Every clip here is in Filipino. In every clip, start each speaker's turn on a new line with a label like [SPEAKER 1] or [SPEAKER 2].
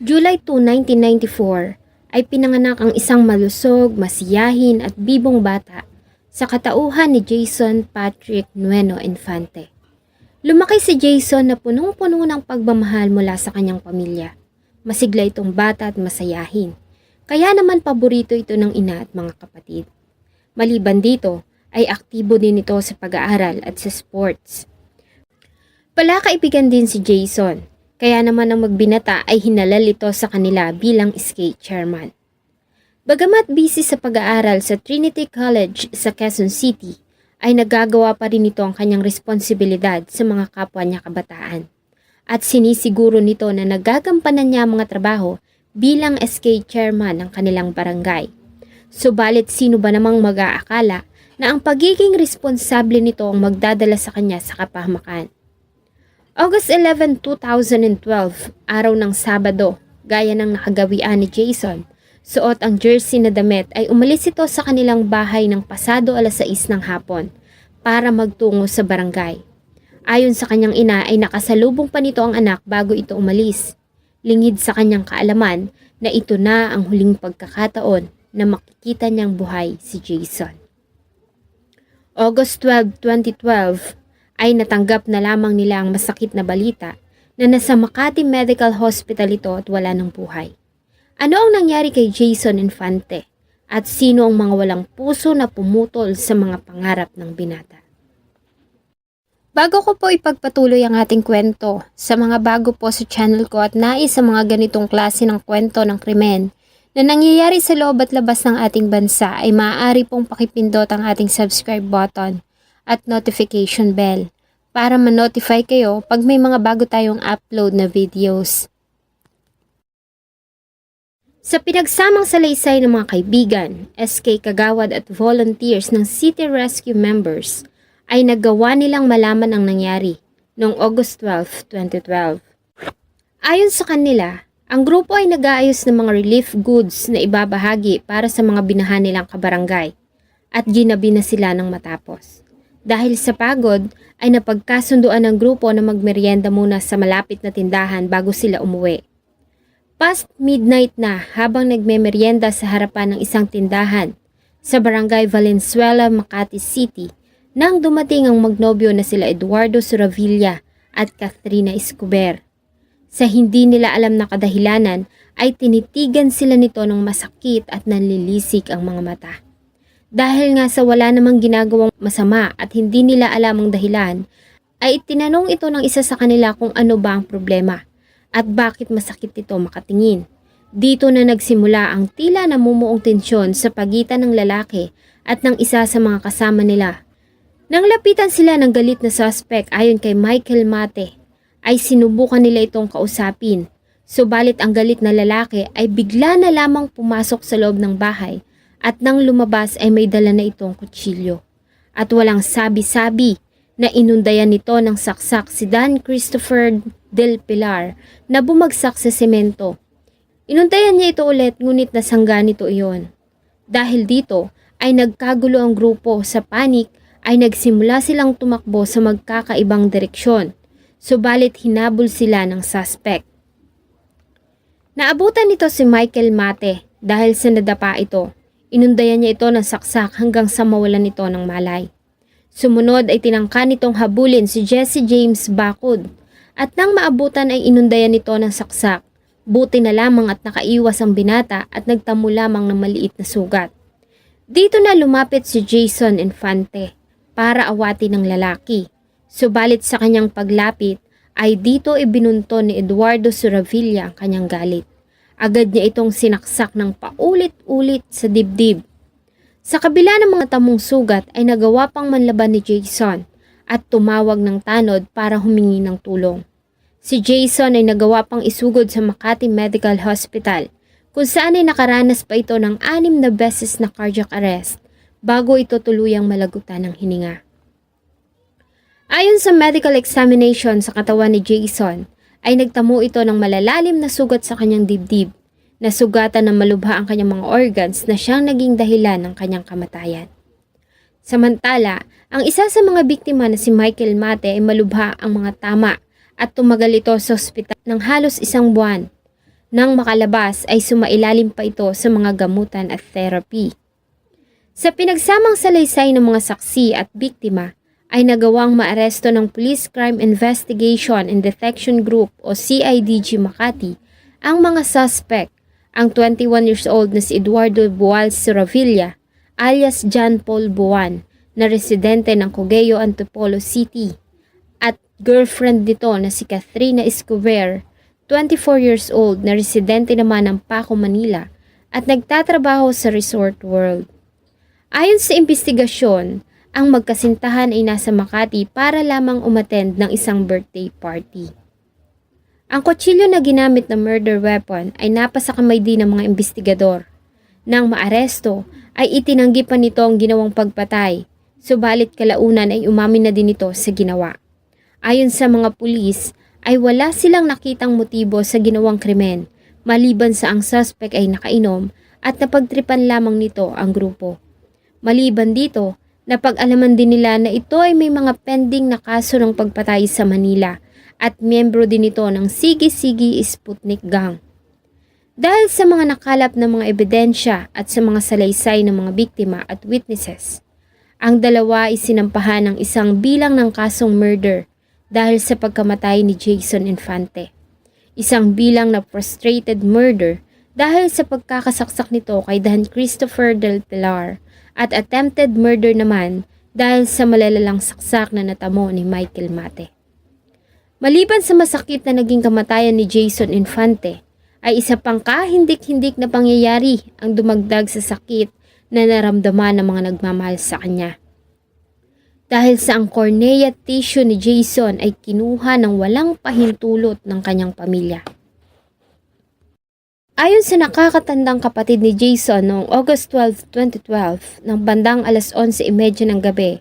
[SPEAKER 1] July 2, 1994 ay pinanganak ang isang malusog, masiyahin at bibong bata sa katauhan ni Jason Patrick Nueno Infante. Lumaki si Jason na punong-puno ng pagmamahal mula sa kanyang pamilya. Masigla itong bata at masayahin, kaya naman paborito ito ng ina at mga kapatid. Maliban dito, ay aktibo din ito sa pag-aaral at sa sports. Palakaibigan din si Jason, kaya naman ang magbinata ay hinalal ito sa kanila bilang skate chairman. Bagamat busy sa pag-aaral sa Trinity College sa Quezon City, ay nagagawa pa rin ito ang kanyang responsibilidad sa mga kapwa niya kabataan. At sinisiguro nito na nagagampanan niya ang mga trabaho bilang skate chairman ng kanilang barangay. Subalit sino ba namang mag-aakala na ang pagiging responsable nito ang magdadala sa kanya sa kapahamakan. August 11, 2012, araw ng Sabado, gaya ng nakagawian ni Jason, suot ang jersey na damit ay umalis ito sa kanilang bahay ng pasado alas 6 ng hapon para magtungo sa barangay. Ayon sa kanyang ina ay nakasalubong pa nito ang anak bago ito umalis. Lingid sa kanyang kaalaman na ito na ang huling pagkakataon na makikita niyang buhay si Jason. August 12, 2012 ay natanggap na lamang nila ang masakit na balita na nasa Makati Medical Hospital ito at wala ng buhay. Ano ang nangyari kay Jason Infante at sino ang mga walang puso na pumutol sa mga pangarap ng binata? Bago ko po ipagpatuloy ang ating kwento, sa mga bago po sa channel ko at nais sa mga ganitong klase ng kwento ng krimen na nangyayari sa loob at labas ng ating bansa ay maaari pong pakipindot ang ating subscribe button at notification bell para ma-notify kayo pag may mga bago tayong upload na videos. Sa pinagsamang salaysay ng mga kaibigan, SK Kagawad at volunteers ng City Rescue members ay nagawa nilang malaman ang nangyari noong August 12, 2012. Ayon sa kanila, ang grupo ay nag-aayos ng mga relief goods na ibabahagi para sa mga binahan nilang kabarangay at ginabi na sila ng matapos. Dahil sa pagod ay napagkasunduan ng grupo na magmerienda muna sa malapit na tindahan bago sila umuwi. Past midnight na habang nagmemeryenda sa harapan ng isang tindahan sa barangay Valenzuela, Makati City nang dumating ang magnobyo na sila Eduardo Suravilla at Catherina Escobar. Sa hindi nila alam na kadahilanan ay tinitigan sila nito ng masakit at nanlilisik ang mga mata. Dahil nga sa wala namang ginagawang masama at hindi nila alam ang dahilan, ay itinanong ito ng isa sa kanila kung ano ba ang problema at bakit masakit ito makatingin. Dito na nagsimula ang tila namumuong tensyon sa pagitan ng lalaki at ng isa sa mga kasama nila. Nang lapitan sila ng galit na suspect ayon kay Michael Mate, ay sinubukan nila itong kausapin. Subalit ang galit na lalaki ay bigla na lamang pumasok sa loob ng bahay at nang lumabas ay may dala na itong kutsilyo. At walang sabi-sabi na inundayan nito ng saksak si Dan Christopher Del Pilar na bumagsak sa semento. Inundayan niya ito ulit ngunit nasangga nito iyon. Dahil dito ay nagkagulo ang grupo. Sa panik ay nagsimula silang tumakbo sa magkakaibang direksyon. Subalit hinabol sila ng suspect. Naabutan nito si Michael Mate dahil sa nadapa ito. Inundayan niya ito ng saksak hanggang sa mawalan ito ng malay. Sumunod ay tinangka nitong habulin si Jesse James Bacud at nang maabutan ay inundayan nito ng saksak. Buti na lamang at nakaiwas ang binata at nagtamo lamang ng maliit na sugat. Dito na lumapit si Jason Infante para awatin ng lalaki. Subalit sa kanyang paglapit ay dito ibinunto ni Eduardo Suravilla ang kanyang galit. Agad niya itong sinaksak ng paulit-ulit sa dibdib. Sa kabila ng mga tamong sugat ay nagawa pang manlaban ni Jason at tumawag ng tanod para humingi ng tulong. Si Jason ay nagawa pang isugod sa Makati Medical Hospital kung saan ay nakaranas pa ito ng 6 na beses na cardiac arrest bago ito tuluyang malagutan ng hininga. Ayon sa medical examination sa katawan ni Jason, ay nagtamo ito ng malalalim na sugat sa kanyang dibdib, na sugatan na malubha ang kanyang mga organs na siyang naging dahilan ng kanyang kamatayan. Samantala, ang isa sa mga biktima na si Michael Mate ay malubha ang mga tama at tumagal ito sa ospital ng halos 1 buwan. Nang makalabas ay sumailalim pa ito sa mga gamutan at therapy. Sa pinagsamang salaysay ng mga saksi at biktima ay nagawang maaresto ng Police Crime Investigation and Detection Group o CIDG Makati ang mga suspect, ang 21 years old na si Eduardo Boal Siravilla alias John Paul Buwan na residente ng Cogeo, Antipolo City at girlfriend nito na si Cathrina Escobar, 24 years old na residente naman ng Paco, Manila at nagtatrabaho sa Resort World. Ayon sa investigasyon, ang magkasintahan ay nasa Makati para lamang umattend ng isang birthday party. Ang kutsilyo na ginamit na murder weapon ay napasa kamay din ng mga investigador. Nang maaresto ay itinanggi pa nito ang ginawang pagpatay, subalit kalaunan ay umamin na din ito sa ginawa. Ayon sa mga pulis ay wala silang nakitang motibo sa ginawang krimen maliban sa ang suspect ay nakainom at napagtripan lamang nito ang grupo. Maliban dito, napag-alaman din nila na ito ay may mga pending na kaso ng pagpatay sa Manila at miyembro din ito ng Sige-Sige Sputnik Gang. Dahil sa mga nakalap na mga ebidensya at sa mga salaysay ng mga biktima at witnesses, ang dalawa ay sinampahan ng isang bilang ng kasong murder dahil sa pagkamatay ni Jason Infante. Isang bilang na frustrated murder dahil sa pagkakasaksak nito kay Dan Christopher Del Pilar at attempted murder naman dahil sa malalalang saksak na natamo ni Michael Mate. Maliban sa masakit na naging kamatayan ni Jason Infante, ay isa pang kahindik-hindik na pangyayari ang dumagdag sa sakit na naramdaman ng mga nagmamahal sa kanya. Dahil sa ang cornea tissue ni Jason ay kinuha ng walang pahintulot ng kanyang pamilya. Ayon sa nakakatandang kapatid ni Jason noong August 12, 2012, ng bandang 11:30 ng gabi,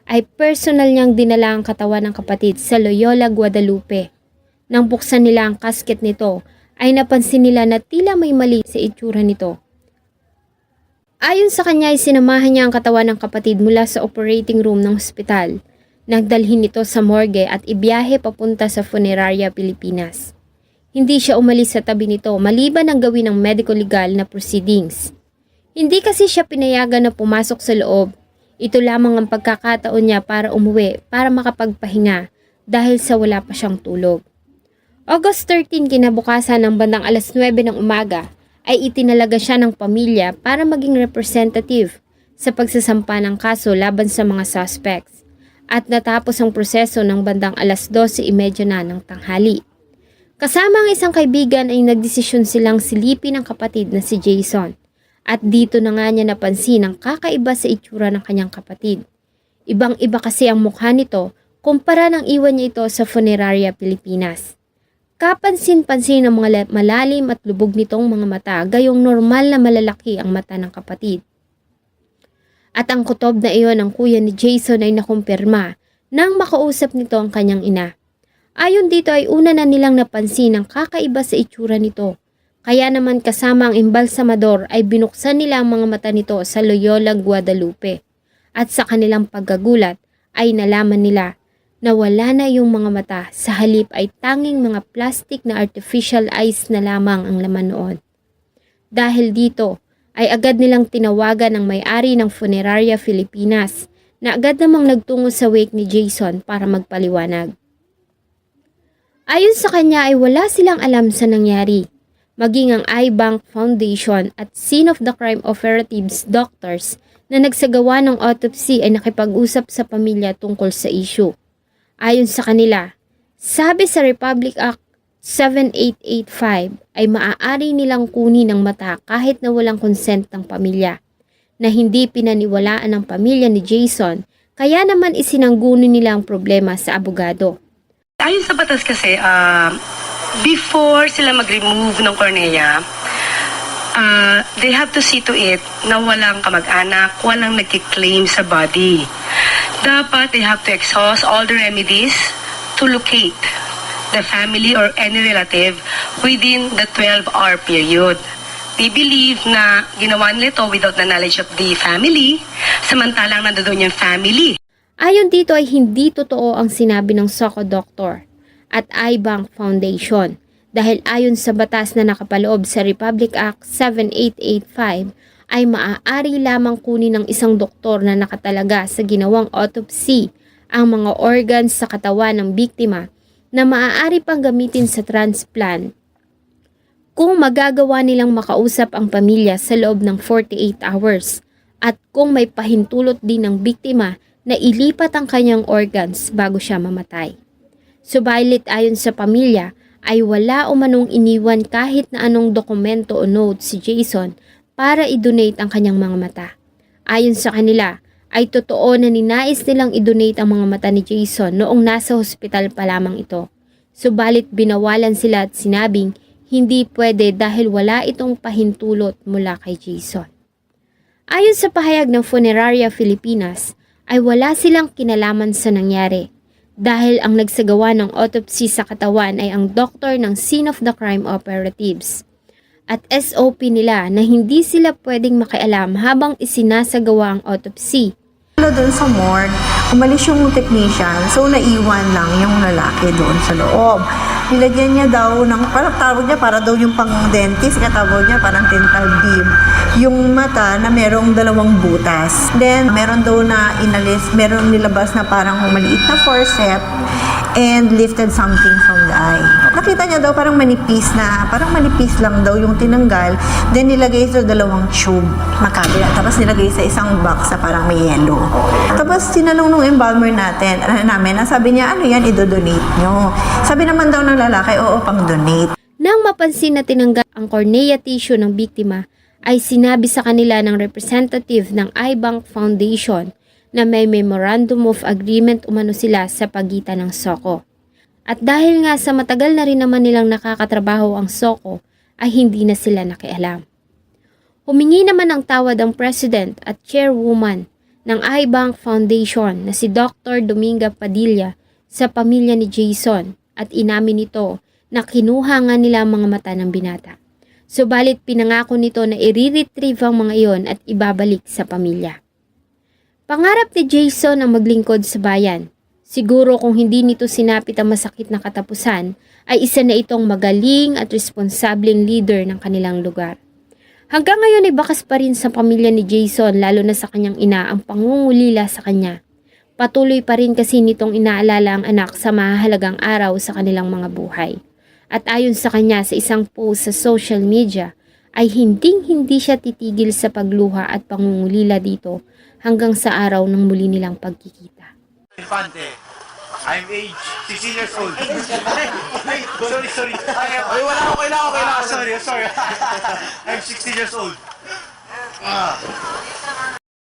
[SPEAKER 1] ay personal niyang dinala ang katawan ng kapatid sa Loyola, Guadalupe. Nang buksan nila ang casket nito, ay napansin nila na tila may mali sa itsura nito. Ayon sa kanya ay sinamahan niya ang katawan ng kapatid mula sa operating room ng ospital. Nagdalhin ito sa morgue at ibiyahe papunta sa Funeraria Pilipinas. Hindi siya umalis sa tabi nito maliban ang gawin ng medico-legal na proceedings. Hindi kasi siya pinayagan na pumasok sa loob. Ito lamang ang pagkakataon niya para umuwi para makapagpahinga dahil sa wala pa siyang tulog. August 13 kinabukasan ng bandang 9:00 ng umaga ay itinalaga siya ng pamilya para maging representative sa pagsasampa ng kaso laban sa mga suspects at natapos ang proseso ng bandang 12:30 na ng tanghali. Kasama ang isang kaibigan ay nagdesisyon silang silipin ang kapatid na si Jason at dito na nga niya napansin ang kakaiba sa itsura ng kanyang kapatid. Ibang-iba kasi ang mukha nito kumpara ng iwan niya ito sa Funeraria Pilipinas. Kapansin-pansin ang mga malalim at lubog nitong mga mata gayong normal na malalaki ang mata ng kapatid. At ang kutob na iyon ng kuya ni Jason ay nakumpirma nang makausap nito ang kanyang ina. Ayon dito ay una na nilang napansin ang kakaiba sa itsura nito. Kaya naman kasama ang embalsamador ay binuksan nila ang mga mata nito sa Loyola, Guadalupe. At sa kanilang pagkagulat ay nalaman nila na wala na yung mga mata, sa halip ay tanging mga plastic na artificial eyes na lamang ang laman noon. Dahil dito ay agad nilang tinawagan ang may-ari ng Funeraria Pilipinas na agad namang nagtungo sa wake ni Jason para magpaliwanag. Ayon sa kanya ay wala silang alam sa nangyari, maging ang iBank Foundation at Scene of the Crime Operatives doctors na nagsagawa ng autopsy ay nakipag-usap sa pamilya tungkol sa issue. Ayon sa kanila, sabi sa Republic Act 7885 ay maaari nilang kunin ang mata kahit na walang consent ng pamilya, na hindi pinaniwalaan ng pamilya ni Jason kaya naman isinanggunin nila ang problema sa abogado.
[SPEAKER 2] Ayon sa batas kasi, before sila mag-remove ng cornea, they have to see to it na walang kamag-anak, walang nagkiklaim sa body. Dapat they have to exhaust all the remedies to locate the family or any relative within the 12-hour period. They believe na ginawa nila ito without the knowledge of the family, samantalang nandoon yung family.
[SPEAKER 1] Ayon dito ay hindi totoo ang sinabi ng Soco Doctor at iBank Foundation dahil ayon sa batas na nakapaloob sa Republic Act 7885 ay maaari lamang kunin ng isang doktor na nakatalaga sa ginawang autopsy ang mga organs sa katawan ng biktima na maaari pang gamitin sa transplant kung magagawa nilang makausap ang pamilya sa loob ng 48 hours at kung may pahintulot din ng biktima na ilipat ang kanyang organs bago siya mamatay. Subalit ayon sa pamilya ay wala umanong iniwan kahit na anong dokumento o note si Jason para i-donate ang kanyang mga mata. Ayon sa kanila, ay totoo na ninais nilang i-donate ang mga mata ni Jason noong nasa hospital pa lamang ito. Subalit binawalan sila at sinabing hindi pwede dahil wala itong pahintulot mula kay Jason. Ayon sa pahayag ng Funeraria Filipinas, ay wala silang kinalaman sa nangyari dahil ang nagsagawa ng autopsy sa katawan ay ang doktor ng scene of the crime operatives. At SOP nila na hindi sila pwedeng makialam habang isinasagawa ang autopsy.
[SPEAKER 3] Doon sa morgue, umalis yung technician, so naiwan lang yung lalaki doon sa loob. Nilagyan niya daw ng, parang tawag niya, para daw yung pang-dentist, katawag niya parang dental beam. Yung mata na merong 2 butas. Then, meron daw na inalis, meron nilabas na parang maliit na forceps and lifted something from the eye. Nakita niya daw parang manipis lang daw yung tinanggal, then nilagay sa 2 tube na kabila, tapos nilagay sa isang box na parang may yellow. Tapos tinanong nung embalmer namin, sabi niya, ano yan, idodonate nyo? Sabi naman daw ng lalaki, oo, pang donate.
[SPEAKER 1] Nang mapansin na tinanggal ang cornea tissue ng biktima, ay sinabi sa kanila ng representative ng iBank Foundation na may memorandum of agreement umano sila sa pagitan ng SOCO. At dahil nga sa matagal na rin naman nilang nakakatrabaho ang SOCO, ay hindi na sila nakialam. Humingi naman ng tawad ang president at chairwoman ng iBank Foundation na si Dr. Dominga Padilla sa pamilya ni Jason at inamin nito na kinuha nga nila ang mga mata ng binata. Subalit pinangako nito na i-retrieve ang mga iyon at ibabalik sa pamilya. Pangarap ni Jason ang maglingkod sa bayan. Siguro kung hindi nito sinapit ang masakit na katapusan, ay isa na itong magaling at responsableng leader ng kanilang lugar. Hanggang ngayon ay bakas pa rin sa pamilya ni Jason, lalo na sa kanyang ina, ang pangungulila sa kanya. Patuloy pa rin kasi nitong inaalala ang anak sa mahalagang araw sa kanilang mga buhay. At ayon sa kanya sa isang post sa social media, ay hindi siya titigil sa pagluha at pangungulila dito hanggang sa araw ng muli nilang pagkikita.
[SPEAKER 4] Infante, I'm age 16 years old. Sorry. Ay, wala ako, kailangan. Sorry. I'm 16 years old.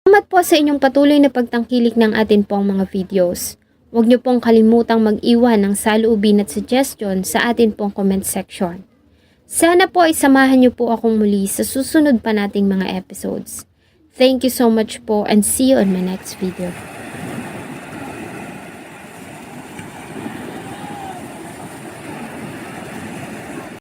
[SPEAKER 1] Salamat po sa inyong patuloy na pagtangkilik ng atin pong mga videos. Huwag niyo pong kalimutang mag-iwan ng saloobin at suggestion sa atin pong comment section. Sana po ay samahan niyo po akong muli sa susunod pa nating mga episodes. Thank you so much po and see you on my next video.